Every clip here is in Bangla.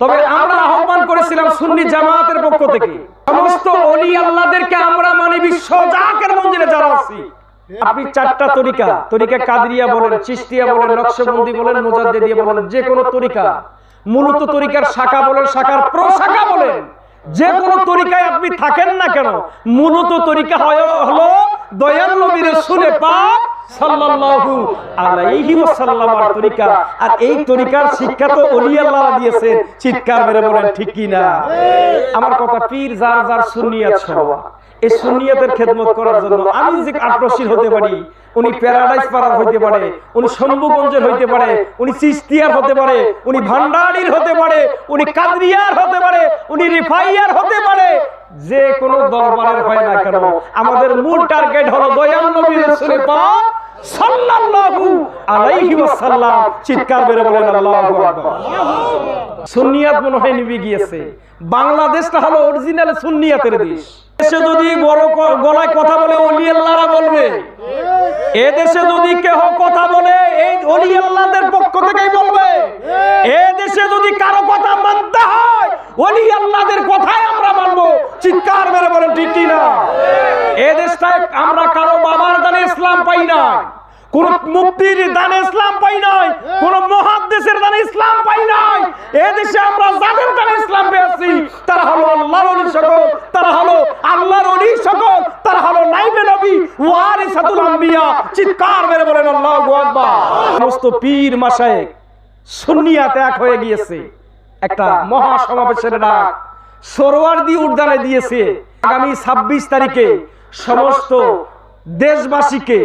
তবে আমরা আহ্বান করেছিলাম সুন্নি জামাতের পক্ষ থেকে সমস্ত ওলি আল্লাহদেরকে আমরা মানি বিশ্ব জাকের মঞ্জিলে যারা আছি। আপনি চারটা তরিকা কাদরিয়া বলেন, চিশতিয়া বলেন, নকশবন্দি বলেন, মুজাদ্দিদিয়া বলেন, যে কোনো তরিকা, মূলত তরিকার শাখা বলেন, শাখার প্রশাখা বলেন, যে কোনো তরিকায় আপনি থাকেন না কেন, মূলত তরিকা হলো দয়াল নবী রাসূল পাক সাল্লাল্লাহু আলাইহি ওয়াসাল্লামের তরিকা। আর এই তরিকার শিক্ষা তো ওলি আল্লাহরা দিয়েছেন। চিৎকার মেরে বলেন ঠিক কি না? আমার কথা, পীর যার যার সুন্নিয়াত সহ, এই সুন্নিয়াতের খেদমত করার জন্য আমি যে আগ্রহী হতে পারি, উনি প্যারাডাইস পাড়ার হইতে পারে, উনি শম্ভুগঞ্জের হইতে পারে, উনি চিশতিয়ার হতে পারে, উনি ভান্ডারির হতে পারে, উনি কাদরিয়ার হতে পারে, উনি রিফাইয়ার হতে পারে, যে কোনো দরবারের হয় না কেন, আমাদের মূল টার্গেট হলো দয়াল নবী রাসূল পাক সাল্লাল্লাহু আলাইহি ওয়াসাল্লাম। চিৎকার মেরে বলেন আল্লাহু আকবার। সুন্নিয়াত মনে হয় নিভে গিয়েছে। বাংলাদেশটা হলো অরিজিনাল সুন্নিয়াতের দেশ। দেশে যদি বড় গলায় কথা বলে ওলি আল্লাহরা বলবে, এ দেশে যদি কেহ কথা বলে এই ওলি আল্লাহদের পক্ষ থেকেই বলবে। এ দেশে যদি কারো কথা মানতে হয় ওলি আল্লাহদের কথাই আমরা মানবো। চিৎকার মেরে বলেন ঠিক কি না? এ দেশটায় আমরা কারো বাবার দানে ইসলাম পাই না, কোন মুফতির দানে ইসলাম পাই নাই, কোন মুহাদ্দিসের দানে ইসলাম পাই নাই। এই দেশে আমরা যাদের দানে ইসলাম পেয়েছি তারা হলো আল্লাহর ওলি সকল, তারা হলো আল্লাহর ওলি সকল, তারা হলো নাইবে নবী ওয়ারিসাতুল আম্বিয়া। চিৎকার মেরে বলেন আল্লাহু আকবার। সমস্ত পীর মাশায়েখ সুন্নিয়াত এক হয়ে গিয়েছে। একটা মহা সমাবেশের ডাক সোহরাওয়ার্দী উদ্যানে দিয়েছে। আগামী 26 তারিখে সমস্ত দেশবাসীকে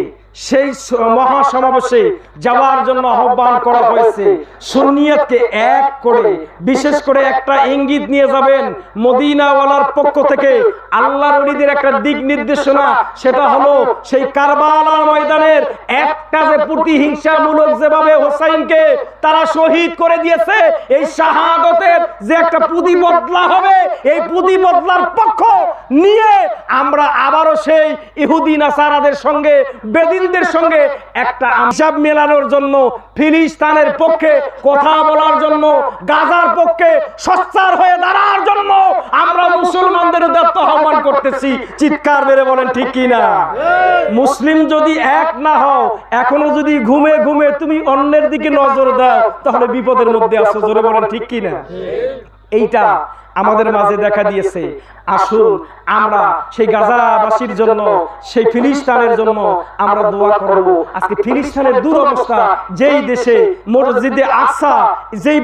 সেই মহা সমাবেশে যাওয়ার জন্য আহ্বান করা হয়েছে। সুন্নিয়াতকে এক করে বিশেষ করে একটা ইঙ্গিত নিয়ে যাবেন মদিনাওয়ালার পক্ষ থেকে আল্লাহর ওলিদের একটা দিক নির্দেশনা। সেটা হলো সেই কারবালার ময়দানের একটা যে প্রতিহিংসামূলক যেভাবে হোসাইনকে তারা শহীদ করে দিয়েছে, এই শাহাদতের যে একটা পুঁজি বদলা হবে, এই পুঁজি বদলার পক্ষ নিয়ে আমরা আবারও সেই ইহুদি নাসারাদের সঙ্গে বেদিনদের সঙ্গে একটা হিসাব মেলানোর জন্য, ফিলিস্তিনের পক্ষে কথা বলার জন্য, গাজার পক্ষে সোচ্চার হয়ে দাঁড়ার জন্য আমরা মুসলমানদের উদ্দেশ্যে আহ্বান করতেছি। চিৎকার মেরে বলেন ঠিক কি না? মুসলিম যদি এক না হও, এখনো যদি ঘুমে ঘুমে তুমি অন্যের দিকে নজর দাও, তাহলে বিপদের মধ্যে আছো। জোরে বলেন ঠিক কি না? এইটা আমাদের মাঝে দেখা দিয়েছে। আসুন আমরা সেই গাজাবাসীর জন্য, সেই ফিলিস্তিনের জন্য আমরা দোয়া করব। আজকে ফিলিস্তিনের দুরবস্থা, যেই দেশে মসজিদে আকসা যেই